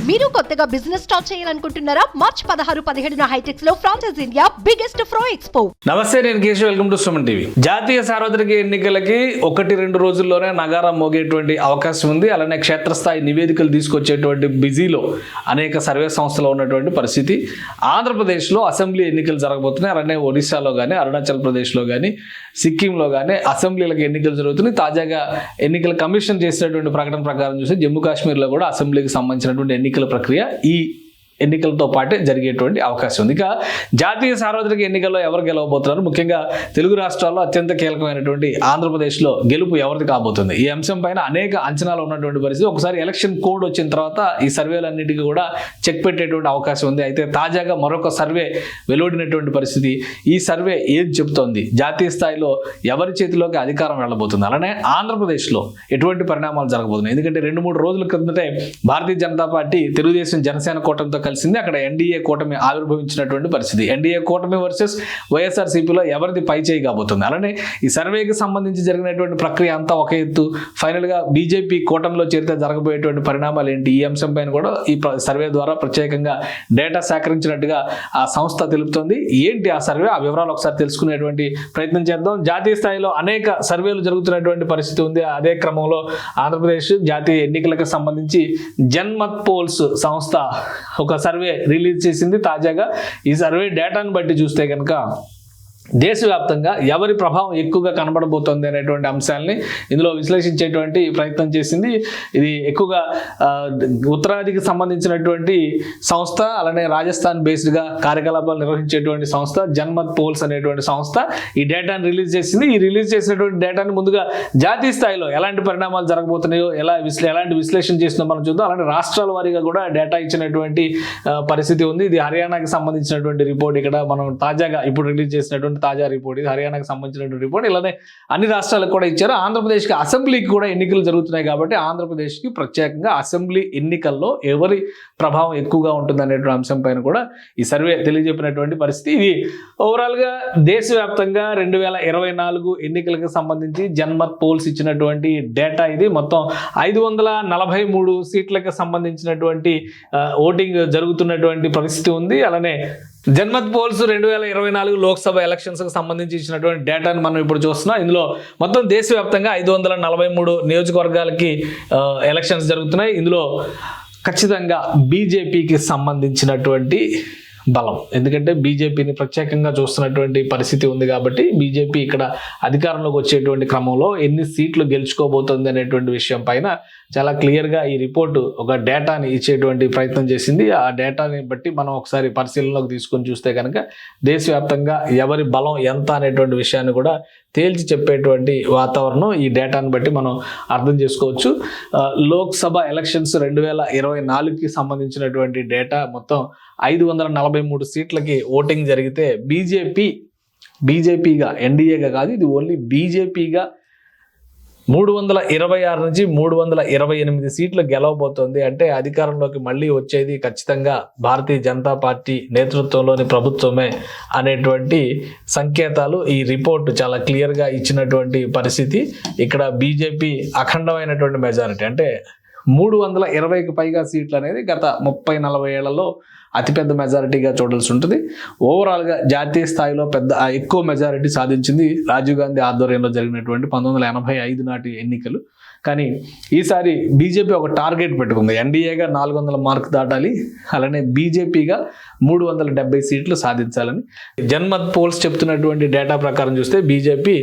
మీరు కొత్తగా business start చేయాలనుకుంటున్నారా? మార్చ్ 16-17 హైటెక్స్ లో ఫ్రాన్సెస్ ఇండియా బిగ్గెస్ట్ ఫ్రో ఎక్స్పో. నమస్తే, నేను Keshav. Welcome to Suman TV. జాతీయ సార్వత్రిక ఎన్నికలకి 1-2 రోజుల్లోనే నగారా మోగేటువంటి అవకాశం ఉంది. అలానే క్షేత్రస్థాయి నివేదికలు తీసుకొచ్చేటువంటి బిజీలో అనేక సర్వే సంస్థలు ఉన్నటువంటి పరిస్థితి. ఆంధ్రప్రదేశ్లో అసెంబ్లీ ఎన్నికలు జరగబోతున్నాయి. అలానే ఒడిశాలో కానీ, అరుణాచల్ ప్రదేశ్లో కానీ, సిక్కింలో కానీ అసెంబ్లీలకు ఎన్నికలు జరుగుతున్నాయి. తాజాగా ఎన్నికల కమిషన్ చేసినటువంటి ప్రకటన ప్రకారం చూస్తే జమ్మూ కాశ్మీర్లో కూడా అసెంబ్లీకి సంబంధించినటువంటి ఎన్నికల ప్రక్రియ ఈ ఎన్నికలతో పాటే జరిగేటువంటి అవకాశం ఉంది. ఇక జాతీయ సార్వత్రిక ఎన్నికల్లో ఎవరు గెలవబోతున్నారు, ముఖ్యంగా తెలుగు రాష్ట్రాల్లో అత్యంత కీలకమైనటువంటి ఆంధ్రప్రదేశ్లో గెలుపు ఎవరిది కాబోతుంది, ఈ అంశం పైన అనేక అంచనాలు ఉన్నటువంటి పరిస్థితి. ఒకసారి ఎలక్షన్ కోడ్ వచ్చిన తర్వాత ఈ సర్వేలన్నిటికీ కూడా చెక్ పెట్టేటువంటి అవకాశం ఉంది. అయితే తాజాగా మరొక సర్వే వెలువడినటువంటి పరిస్థితి. ఈ సర్వే ఏది చెబుతోంది, జాతీయ స్థాయిలో ఎవరి చేతిలోకి అధికారం వెళ్ళబోతుంది, అలానే ఆంధ్రప్రదేశ్లో ఎటువంటి పరిణామాలు జరగబోతున్నాయి. ఎందుకంటే 2-3 రోజుల క్రిందటే భారతీయ జనతా పార్టీ తెలుగుదేశం జనసేన కూటమితో కలిసింది. అక్కడ ఎన్డీఏ కూటమి ఆవిర్భవించినటువంటి పరిస్థితి. ఎన్డీఏ కూటమి వర్సెస్ వైఎస్ఆర్సీపీలో ఎవరిది పై చేయి కాబోతుంది. అలానే ఈ సర్వేకి సంబంధించి జరిగినటువంటి ప్రక్రియ అంతా ఒక ఎత్తు. ఫైనల్గా బీజేపీ కూటమిలో చేరితే జరగబోయేటువంటి పరిణామాలు ఏంటి, ఈ అంశం పైన కూడా ఈ సర్వే ద్వారా ప్రత్యేకంగా డేటా సేకరించినట్టుగా ఆ సంస్థ తెలుపుతోంది. ఏంటి ఆ సర్వే, ఆ వివరాలు ఒకసారి తెలుసుకునేటువంటి ప్రయత్నం చేద్దాం. జాతీయ స్థాయిలో అనేక సర్వేలు జరుగుతున్నటువంటి పరిస్థితి ఉంది. అదే క్రమంలో ఆంధ్రప్రదేశ్ జాతీయ ఎన్నికలకు సంబంధించి జన్మత్ పోల్స్ సంస్థ ఒక సర్వే రిలీజ్ చేసింది తాజాగా. ఈ సర్వే డేటాను బట్టి చూస్తే కనుక దేశవ్యాప్తంగా ఎవరి ప్రభావం ఎక్కువగా కనబడబోతోంది అనేటువంటి అంశాలని ఇందులో విశ్లేషించేటువంటి ప్రయత్నం చేసింది. ఇది ఎక్కువగా ఉత్తరాదికి సంబంధించినటువంటి సంస్థ, అలానే రాజస్థాన్ బేస్డ్గా కార్యకలాపాలు నిర్వహించేటువంటి సంస్థ జన్మత్ పోల్స్ అనేటువంటి సంస్థ ఈ డేటాను రిలీజ్ చేసింది. ఈ రిలీజ్ చేసినటువంటి డేటాను ముందుగా జాతీయ స్థాయిలో ఎలాంటి పరిణామాలు జరగబోతున్నాయో ఎలాంటి విశ్లేషణ చేసినా మనం చూద్దాం. అలానే రాష్ట్రాల వారీగా కూడా డేటా ఇచ్చినటువంటి పరిస్థితి ఉంది. ఇది హర్యానాకి సంబంధించినటువంటి రిపోర్ట్. ఇక్కడ మనం తాజాగా ఇప్పుడు రిలీజ్ చేసినటువంటి తాజా రిపోర్ట్, ఇది హర్యానాకు సంబంధించినటువంటి రిపోర్ట్. ఇలానే అన్ని రాష్ట్రాలకు కూడా ఇచ్చారు. ఆంధ్రప్రదేశ్కి అసెంబ్లీకి కూడా ఎన్నికలు జరుగుతున్నాయి కాబట్టి ఆంధ్రప్రదేశ్కి ప్రత్యేకంగా అసెంబ్లీ ఎన్నికల్లో ఎవరి ప్రభావం ఎక్కువగా ఉంటుంది అనేటువంటి అంశం పైన కూడా ఈ సర్వే తెలియజెప్పినటువంటి పరిస్థితి. ఇది ఓవరాల్గా దేశవ్యాప్తంగా 2024 ఎన్నికలకు సంబంధించి జన్మత్ పోల్స్ ఇచ్చినటువంటి డేటా. ఇది మొత్తం 543 సీట్లకు సంబంధించినటువంటి ఓటింగ్ జరుగుతున్నటువంటి పరిస్థితి ఉంది. అలానే జన్మత్ పోల్స్ 2024 లోక్సభ ఎలక్షన్స్ కు సంబంధించి ఇచ్చినటువంటి డేటాను మనం ఇప్పుడు చూస్తున్నాం. ఇందులో మొత్తం దేశవ్యాప్తంగా 543 నియోజకవర్గాలకి ఎలక్షన్స్ జరుగుతున్నాయి. ఇందులో ఖచ్చితంగా బీజేపీకి సంబంధించినటువంటి బలం, ఎందుకంటే బీజేపీని ప్రత్యేకంగా చూస్తున్నటువంటి పరిస్థితి ఉంది కాబట్టి బీజేపీ ఇక్కడ అధికారంలోకి వచ్చేటువంటి క్రమంలో ఎన్ని సీట్లు గెలుచుకోబోతుంది అనేటువంటి విషయం పైన చాలా క్లియర్గా ఈ రిపోర్టు ఒక డేటాని ఇచ్చేటువంటి ప్రయత్నం చేసింది. ఆ డేటాని బట్టి మనం ఒకసారి పరిశీలనలోకి తీసుకొని చూస్తే కనుక దేశవ్యాప్తంగా ఎవరి బలం ఎంత అనేటువంటి విషయాన్ని కూడా తేల్చి చెప్పేటువంటి వాతావరణం ఈ డేటాను బట్టి మనం అర్థం చేసుకోవచ్చు. లోక్సభ ఎలక్షన్స్ 2024కి సంబంధించినటువంటి డేటా మొత్తం 543 సీట్లకి ఓటింగ్ జరిగితే బీజేపీగా ఎన్డీఏగా కాదు, ఇది ఓన్లీ బీజేపీగా 326 నుంచి 328 సీట్లు గెలవబోతోంది. అంటే అధికారంలోకి మళ్ళీ వచ్చేది ఖచ్చితంగా భారతీయ జనతా పార్టీ నేతృత్వంలోని ప్రభుత్వమే అనేటువంటి సంకేతాలు ఈ రిపోర్ట్ చాలా క్లియర్గా ఇచ్చినటువంటి పరిస్థితి. ఇక్కడ బీజేపీ అఖండమైనటువంటి మెజారిటీ, అంటే 320కి పైగా సీట్లు అనేది గత 30-40 ఏళ్లలో అతిపెద్ద మెజారిటీగా చూడాల్సి ఉంటుంది. ఓవరాల్గా జాతీయ స్థాయిలో ఎక్కువ మెజారిటీ సాధించింది రాజీవ్ గాంధీ ఆధ్వర్యంలో జరిగినటువంటి 1985 నాటి ఎన్నికలు. కానీ ఈసారి బీజేపీ ఒక టార్గెట్ పెట్టుకుంది, ఎన్డీఏగా 400 మార్క్ దాటాలి, అలానే బీజేపీగా 370 సీట్లు సాధించాలని. జన్మత్ పోల్స్ చెప్తున్నటువంటి డేటా ప్రకారం చూస్తే బీజేపీ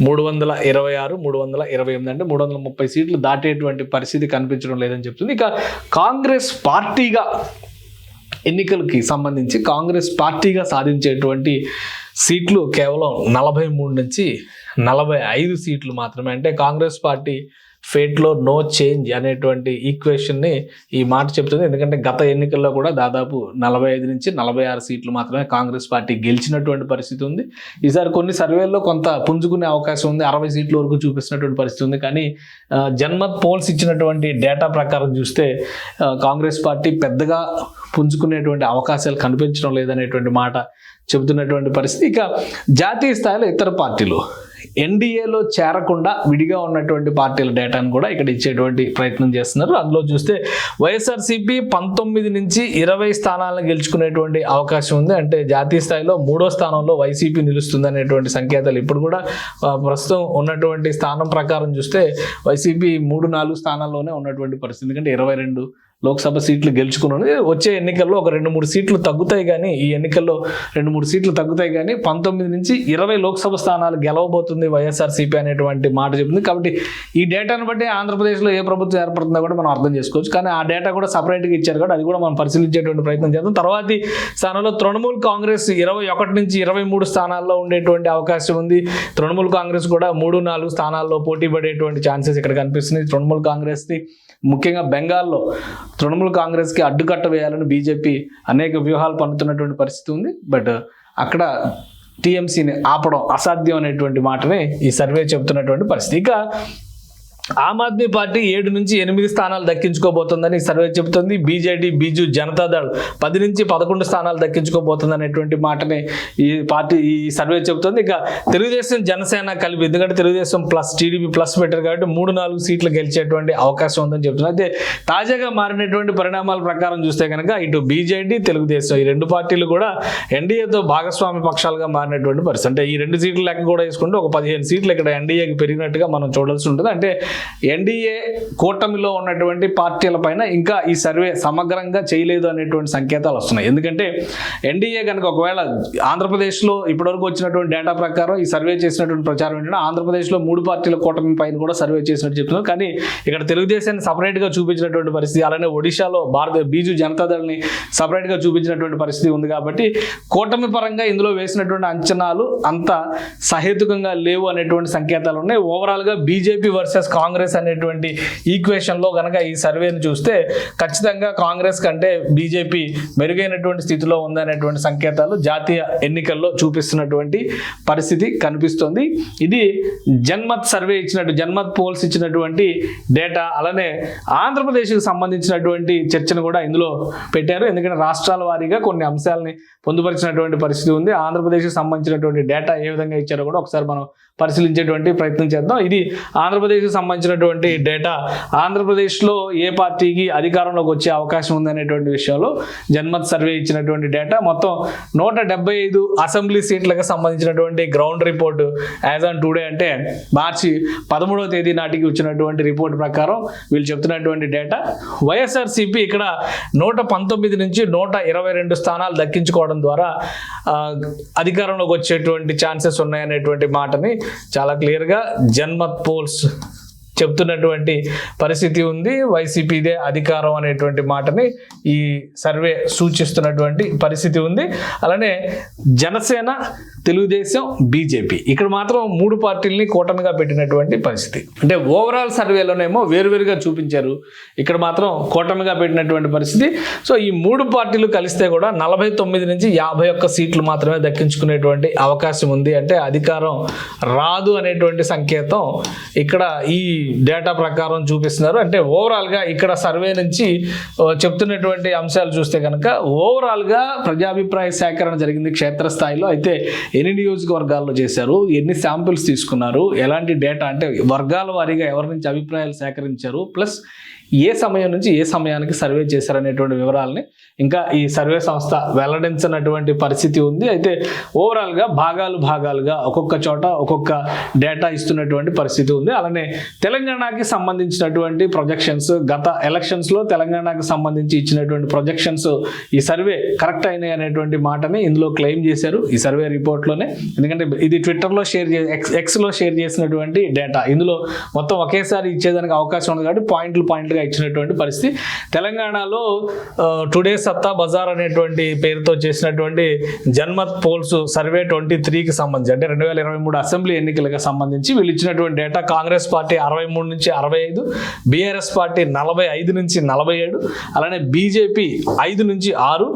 326, 328 అంటే 330 సీట్లు దాటేటువంటి పరిస్థితి కనిపించడం లేదని చెప్తుంది. ఇక కాంగ్రెస్ పార్టీగా ఎన్నికలకి సంబంధించి కాంగ్రెస్ పార్టీగా సాధించేటువంటి సీట్లు కేవలం 43 నుంచి 45 సీట్లు మాత్రమే. అంటే కాంగ్రెస్ పార్టీ ఫేట్లో నో చేంజ్ అనేటువంటి ఈక్వేషన్ని ఈ మాట చెప్తుంది. ఎందుకంటే గత ఎన్నికల్లో కూడా దాదాపు 45 నుంచి 46 సీట్లు మాత్రమే కాంగ్రెస్ పార్టీ గెలిచినటువంటి పరిస్థితి ఉంది. ఈసారి కొన్ని సర్వేల్లో కొంత పుంజుకునే అవకాశం ఉంది, 60 సీట్ల వరకు చూపిస్తున్నటువంటి పరిస్థితి ఉంది. కానీ జన్మత్ పోల్స్ ఇచ్చినటువంటి డేటా ప్రకారం చూస్తే కాంగ్రెస్ పార్టీ పెద్దగా పుంజుకునేటువంటి అవకాశాలు కనిపించడం లేదనేటువంటి మాట చెబుతున్నటువంటి పరిస్థితి. ఇక జాతీయ స్థాయిలో ఇతర పార్టీలు ఎన్డీఏలో చేరకుండా విడిగా ఉన్నటువంటి పార్టీల డేటాను కూడా ఇక్కడ ఇచ్చేటువంటి ప్రయత్నం చేస్తున్నారు. అందులో చూస్తే వైఎస్ఆర్సీపీ 19 నుంచి 20 స్థానాలను గెలుచుకునేటువంటి అవకాశం ఉంది. అంటే జాతీయ స్థాయిలో 3వ స్థానంలో వైసీపీ నిలుస్తుంది అనేటువంటి సంకేతాలు ఇప్పుడు కూడా ప్రస్తుతం ఉన్నటువంటి స్థానం ప్రకారం చూస్తే వైసీపీ 3-4 స్థానాల్లోనే ఉన్నటువంటి పరిస్థితి. ఎందుకంటే 22 లోక్సభ సీట్లు గెలుచుకున్నది. వచ్చే ఎన్నికల్లో ఒక 2-3 సీట్లు తగ్గుతాయి, కానీ ఈ ఎన్నికల్లో 2-3 సీట్లు తగ్గుతాయి, కానీ 19 నుంచి 20 లోక్సభ స్థానాలు గెలవబోతుంది వైఎస్ఆర్సీపీ అనేటువంటి మాట చెప్తుంది. కాబట్టి ఈ డేటాను బట్టి ఆంధ్రప్రదేశ్లో ఏ ప్రభుత్వం ఏర్పడుతుందో కూడా మనం అర్థం చేసుకోవచ్చు. కానీ ఆ డేటా కూడా సపరేట్గా ఇచ్చారు కాబట్టి అది కూడా మనం పరిశీలించేటువంటి ప్రయత్నం చేద్దాం. తర్వాతి స్థానంలో తృణమూల్ కాంగ్రెస్ 21 నుంచి 23 స్థానాల్లో ఉండేటువంటి అవకాశం ఉంది. తృణమూల్ కాంగ్రెస్ కూడా 3-4 స్థానాల్లో పోటీ పడేటువంటి ఛాన్సెస్ ఇక్కడ కనిపిస్తుంది. తృణమూల్ కాంగ్రెస్ని ముఖ్యంగా బెంగాల్లో తృణమూల్ కాంగ్రెస్కి అడ్డుకట్ట వేయాలని బీజేపీ అనేక వ్యూహాలు పన్నుతున్నటువంటి పరిస్థితి ఉంది. బట్ అక్కడ టీఎంసీని ఆపడం అసాధ్యం అనేటువంటి మాటనే ఈ సర్వే చెబుతున్నటువంటి పరిస్థితి. ఇక ఆమ్ ఆద్మీ పార్టీ 7 నుంచి 8 స్థానాలు దక్కించుకోబోతుందని సర్వే చెబుతుంది. బీజేడీ బిజు జనతాదళ్ 10 నుంచి 11 స్థానాలు దక్కించుకోబోతుంది అనేటువంటి మాటని ఈ సర్వే చెబుతుంది. ఇక తెలుగుదేశం జనసేన కలిపి, ఎందుకంటే తెలుగుదేశం ప్లస్ టీడీపీ ప్లస్ పెట్టారు కాబట్టి 3-4 సీట్లు గెలిచేటువంటి అవకాశం ఉందని చెప్తున్నారు. అయితే తాజాగా మారినటువంటి పరిణామాల ప్రకారం చూస్తే కనుక ఇటు బీజేడీ తెలుగుదేశం ఈ 2 పార్టీలు కూడా ఎన్డీఏతో భాగస్వామి పక్షాలుగా మారినటువంటి పరిస్థితి. అంటే ఈ 2 సీట్ల లెక్క కూడా వేసుకుంటే ఒక 15 సీట్లు ఇక్కడ ఎన్డీఏకి పెరిగినట్టుగా మనం చూడాల్సి ఉంటుంది. అంటే ఎన్డీఏ కూటమిలో ఉన్నటువంటి పార్టీల పైన ఇంకా ఈ సర్వే సమగ్రంగా చేయలేదు అనేటువంటి సంకేతాలు వస్తున్నాయి. ఎందుకంటే ఎన్డీఏ కనుక ఒకవేళ ఆంధ్రప్రదేశ్లో ఇప్పటివరకు వచ్చినటువంటి డేటా ప్రకారం ఈ సర్వే చేసినటువంటి ప్రచారం ఏంటంటే ఆంధ్రప్రదేశ్లో 3 పార్టీల కూటమి పైన కూడా సర్వే చేసినట్టు చెప్తున్నారు. కానీ ఇక్కడ తెలుగుదేశాన్ని సపరేట్గా చూపించినటువంటి పరిస్థితి, అలానే ఒడిశాలో బీజు జనతాదళ్ని సపరేట్గా చూపించినటువంటి పరిస్థితి ఉంది. కాబట్టి కూటమి పరంగా ఇందులో వేసినటువంటి అంచనాలు అంత సహేతుకంగా లేవు అనేటువంటి సంకేతాలు ఉన్నాయి. ఓవరాల్గా బీజేపీ వర్సెస్ కాంగ్రెస్ అనేటువంటి ఈక్వేషన్లో కనుక ఈ సర్వేని చూస్తే ఖచ్చితంగా కాంగ్రెస్ కంటే బీజేపీ మెరుగైనటువంటి స్థితిలో ఉందనేటువంటి సంకేతాలు జాతీయ ఎన్నికల్లో చూపిస్తున్నటువంటి పరిస్థితి కనిపిస్తుంది. ఇది జన్మత్ సర్వే జన్మత్ పోల్స్ ఇచ్చినటువంటి డేటా. అలానే ఆంధ్రప్రదేశ్కి సంబంధించినటువంటి చర్చను కూడా ఇందులో పెట్టారు. ఎందుకంటే రాష్ట్రాల వారీగా కొన్ని అంశాలని పొందుపరిచినటువంటి పరిస్థితి ఉంది. ఆంధ్రప్రదేశ్కి సంబంధించినటువంటి డేటా ఏ విధంగా ఇచ్చారో కూడా ఒకసారి మనం పరిశీలించేటువంటి ప్రయత్నం చేద్దాం. ఇది ఆంధ్రప్రదేశ్కి సంబంధించినటువంటి డేటా. ఆంధ్రప్రదేశ్లో ఏ పార్టీకి అధికారంలోకి వచ్చే అవకాశం ఉందనేటువంటి విషయంలో జన్మత్ సర్వే ఇచ్చినటువంటి డేటా. మొత్తం 175 అసెంబ్లీ సీట్లకు సంబంధించినటువంటి ground report as on today, అంటే మార్చి 13వ తేదీ నాటికి వచ్చినటువంటి రిపోర్ట్ ప్రకారం వీళ్ళు చెప్తున్నటువంటి డేటా. వైఎస్ఆర్సీపీ ఇక్కడ 119 నుంచి 122 స్థానాలు దక్కించుకోవడం ద్వారా అధికారంలోకి వచ్చేటువంటి ఛాన్సెస్ ఉన్నాయనేటువంటి మాటని చాలా క్లియర్గా జన్మత్ పోల్స్ చెప్తున్నటువంటి పరిస్థితి ఉంది. వైసీపీదే అధికారం అనేటువంటి మాటని ఈ సర్వే సూచిస్తున్నటువంటి పరిస్థితి ఉంది. అలానే జనసేన, తెలుగుదేశం, బీజేపీ ఇక్కడ మాత్రం 3 పార్టీలని కూటమిగా పెట్టినటువంటి పరిస్థితి. అంటే ఓవరాల్ సర్వేలోనేమో వేరువేరుగా చూపించారు, ఇక్కడ మాత్రం కూటమిగా పెట్టినటువంటి పరిస్థితి. సో ఈ 3 పార్టీలు కలిస్తే కూడా 49 నుంచి 51 సీట్లు మాత్రమే దక్కించుకునేటువంటి అవకాశం ఉంది. అంటే అధికారం రాదు అనేటువంటి సంకేతం ఇక్కడ ఈ డేటా ప్రకారం చూపిస్తున్నారు. అంటే ఓవరాల్గా ఇక్కడ సర్వే నుంచి చెప్తున్నటువంటి అంశాలు చూస్తే కనుక ఓవరాల్గా ప్రజాభిప్రాయ సేకరణ జరిగింది క్షేత్రస్థాయిలో. అయితే ఎన్ని నియోజకవర్గాల్లో చేశారు, ఎన్ని శాంపిల్స్ తీసుకున్నారు, ఎలాంటి డేటా, అంటే వర్గాల వారీగా ఎవరి నుంచి అభిప్రాయాలు సేకరించారు, ప్లస్ ఏ సమయం నుంచి ఏ సమయానికి సర్వే చేశారనేటువంటి వివరాలని ఇంకా ఈ సర్వే సంస్థ వెల్లడించినటువంటి పరిస్థితి ఉంది. అయితే ఓవరాల్గా భాగాలుగా ఒక్కొక్క చోట ఒక్కొక్క డేటా ఇస్తున్నటువంటి పరిస్థితి ఉంది. అలానే తెలంగాణకి సంబంధించినటువంటి ప్రొజెక్షన్స్, గత ఎలక్షన్స్లో తెలంగాణకి సంబంధించి ఇచ్చినటువంటి ప్రొజెక్షన్స్ ఈ సర్వే కరెక్ట్ అయినాయి అనేటువంటి మాటని ఇందులో క్లెయిమ్ చేశారు ఈ సర్వే రిపోర్ట్లోనే. ఎందుకంటే ఇది ట్విట్టర్లో ఎక్స్లో షేర్ చేసినటువంటి డేటా. ఇందులో మొత్తం ఒకేసారి ఇచ్చేదానికి అవకాశం ఉంది కాబట్టి పాయింట్లుగా ఇచ్చినటువంటి పరిస్థితి. తెలంగాణలో టుడే సత్తా బజార్ అనేటువంటి పేరుతో చేసినటువంటి జన్మత్ పోల్స్ సర్వే 23కి సంబంధించి, అంటే 2023 అసెంబ్లీ ఎన్నికలకు సంబంధించి వీళ్ళు ఇచ్చినటువంటి డేటా. కాంగ్రెస్ పార్టీ 63 నుంచి 65, బీఆర్ఎస్ పార్టీ 45 నుంచి 47, అలానే బీజేపీ 5 నుంచి 6,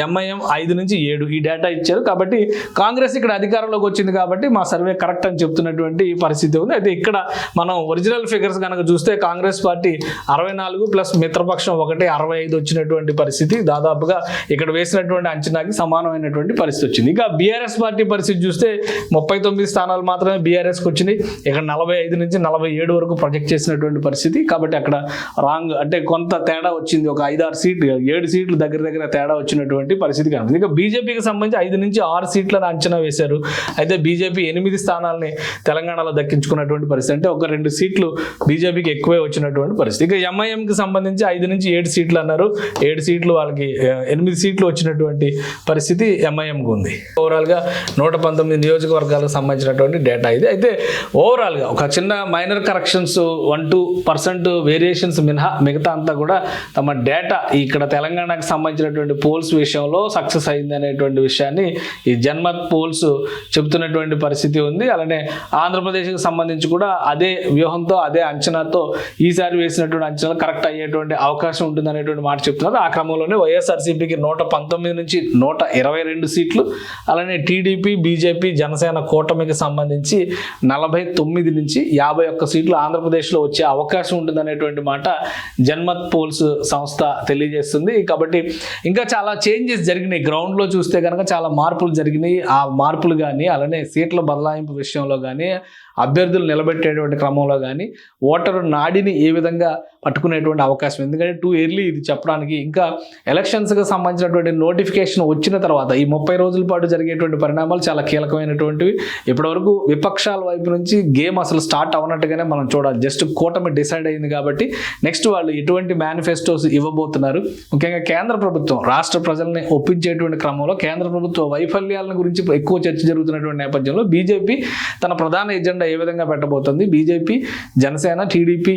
ఎంఐఎం 5 నుంచి 7 ఈ డేటా ఇచ్చారు. కాబట్టి కాంగ్రెస్ ఇక్కడ అధికారంలోకి వచ్చింది కాబట్టి మా సర్వే కరెక్ట్ అని చెప్తున్నటువంటి పరిస్థితి ఉంది. అయితే ఇక్కడ మనం ఒరిజినల్ ఫిగర్స్ కనుక చూస్తే కాంగ్రెస్ పార్టీ 64 54 ప్లస్ మిత్రపక్షం 1 65 వచ్చినటువంటి పరిస్థితి దాదాపుగా ఇక్కడ వేసినటువంటి అంచనాకి సమానమైనటువంటి పరిస్థితి వచ్చింది. ఇక బీఆర్ఎస్ పార్టీ పరిస్థితి చూస్తే 39 స్థానాలు మాత్రమే బీఆర్ఎస్కి వచ్చినాయి. ఇక్కడ 45 నుంచి 47 వరకు ప్రొజెక్ట్ చేసినటువంటి పరిస్థితి. కాబట్టి అక్కడ రాంగ్ అంటే కొంత తేడా వచ్చింది. ఒక 5-6 సీట్లు 7 సీట్లు దగ్గర తేడా వచ్చినటువంటి పరిస్థితి కనిపిస్తుంది. ఇక బీజేపీకి సంబంధించి 5 నుంచి 6 సీట్లను అంచనా వేశారు. అయితే బీజేపీ 8 స్థానాలని తెలంగాణలో దక్కించుకున్నటువంటి పరిస్థితి. అంటే ఒక 2 సీట్లు బీజేపీకి ఎక్కువే వచ్చినటువంటి పరిస్థితి. ఇక ఎంఐఎంకి సంబంధించి 5 నుంచి 7 సీట్లు అన్నారు. 7 సీట్లు వాళ్ళకి 8 సీట్లు వచ్చినటువంటి పరిస్థితి ఎంఐఎంకి ఉంది. ఓవరాల్గా 119 నియోజకవర్గాలకు సంబంధించినటువంటి డేటా ఇది. అయితే ఓవరాల్గా ఒక చిన్న మైనర్ కరెక్షన్స్ 1-2% వేరియేషన్స్ మినహా మిగతా అంతా కూడా తమ డేటా ఇక్కడ తెలంగాణకు సంబంధించినటువంటి పోల్స్ విషయంలో సక్సెస్ అయింది అనేటువంటి విషయాన్ని ఈ జన్మత్ పోల్స్ చెబుతున్నటువంటి పరిస్థితి ఉంది. అలానే ఆంధ్రప్రదేశ్కి సంబంధించి కూడా అదే వ్యూహంతో అదే అంచనాతో ఈసారి వేసినటువంటి అంచనాలు కరెక్ట్ అయ్యేటువంటి అవకాశం ఉంటుంది అనేటువంటి మాట చెప్తున్నారు. ఆ క్రమంలోనే వైఎస్ఆర్సీపీకి 119 నుంచి 122 సీట్లు, అలానే టీడీపీ, బీజేపీ, జనసేన కూటమికి సంబంధించి 49 నుంచి 51 సీట్లు ఆంధ్రప్రదేశ్లో వచ్చే అవకాశం ఉంటుంది అనేటువంటి మాట జన్మత్ పోల్స్ సంస్థ తెలియజేస్తుంది. కాబట్టి ఇంకా చాలా చేంజెస్ జరిగినాయి. గ్రౌండ్లో చూస్తే కనుక చాలా మార్పులు జరిగినాయి. ఆ మార్పులు కానీ అలానే సీట్ల బదలాయింపు విషయంలో కానీ అభ్యర్థులు నిలబెట్టేటువంటి క్రమంలో కానీ ఓటరు నాడిని ఏ విధంగా పట్టుకునేటువంటి అవకాశం. ఎందుకంటే టూ ఎర్లీ ఇది చెప్పడానికి. ఇంకా ఎలక్షన్స్కి సంబంధించినటువంటి నోటిఫికేషన్ వచ్చిన తర్వాత ఈ 30 రోజుల పాటు జరిగేటువంటి పరిణామాలు చాలా కీలకమైనటువంటివి. ఇప్పటివరకు విపక్షాల వైపు నుంచి గేమ్ అసలు స్టార్ట్ అవ్వనట్టుగానే మనం చూడాలి. జస్ట్ కూటమి డిసైడ్ అయింది కాబట్టి నెక్స్ట్ వాళ్ళు ఎటువంటి మేనిఫెస్టోస్ ఇవ్వబోతున్నారు, ముఖ్యంగా కేంద్ర ప్రభుత్వం రాష్ట్ర ప్రజల్ని ఒప్పించేటువంటి క్రమంలో కేంద్ర ప్రభుత్వ వైఫల్యాలను గురించి ఎక్కువ చర్చ జరుగుతున్నటువంటి నేపథ్యంలో బీజేపీ తన ప్రధాన ఎజెండా ఏ విధంగా పెట్టబోతుంది, బీజేపీ, జనసేన, టీడీపీ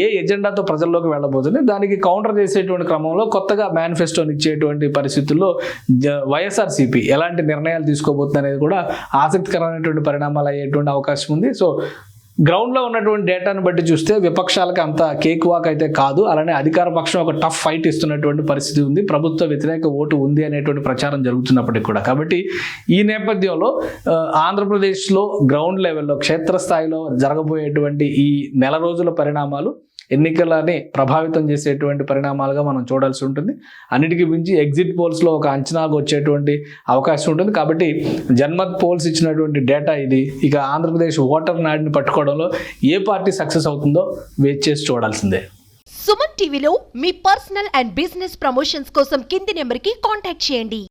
ఏ ఎజెండాతో ప్రజల్లోకి వెళ్ళబోతుంది, దానికి కౌంటర్ చేసేటువంటి క్రమంలో కొత్తగా మేనిఫెస్టోని ఇచ్చేటువంటి పరిస్థితుల్లో వైఎస్ఆర్సీపీ ఎలాంటి నిర్ణయాలు తీసుకోబోతుంది అనేది కూడా ఆసక్తికరమైనటువంటి పరిణామాలు అయ్యేటువంటి అవకాశం ఉంది. సో గ్రౌండ్లో ఉన్నటువంటి డేటాను బట్టి చూస్తే విపక్షాలకు అంత కేక్ వాక్ అయితే కాదు. అలానే అధికార పక్షం ఒక టఫ్ ఫైట్ ఇస్తున్నటువంటి పరిస్థితి ఉంది. ప్రభుత్వ వ్యతిరేక ఓటు ఉంది అనేటువంటి ప్రచారం జరుగుతున్నప్పటికీ కూడా. కాబట్టి ఈ నేపథ్యంలో ఆంధ్రప్రదేశ్లో గ్రౌండ్ లెవెల్లో క్షేత్రస్థాయిలో జరగబోయేటువంటి ఈ నెల రోజుల పరిణామాలు ఎన్నికలని ప్రభావితం చేసేటువంటి పరిణామాలుగా మనం చూడాల్సి ఉంటుంది. అన్నిటికీ మించి ఎగ్జిట్ పోల్స్లో ఒక అంచనాకు వచ్చేటువంటి అవకాశం ఉంటుంది. కాబట్టి జన్మత్ పోల్స్ ఇచ్చినటువంటి డేటా ఇది. ఇక ఆంధ్రప్రదేశ్ ఓటర్ నాడిని పట్టుకోవడంలో ఏ పార్టీ సక్సెస్ అవుతుందో వెయిట్ చేసి చూడాల్సిందే. సుమన్ టీవీలో మీ పర్సనల్ అండ్ బిజినెస్ ప్రమోషన్స్ కోసం కింది నెంబర్కి కాంటాక్ట్ చేయండి.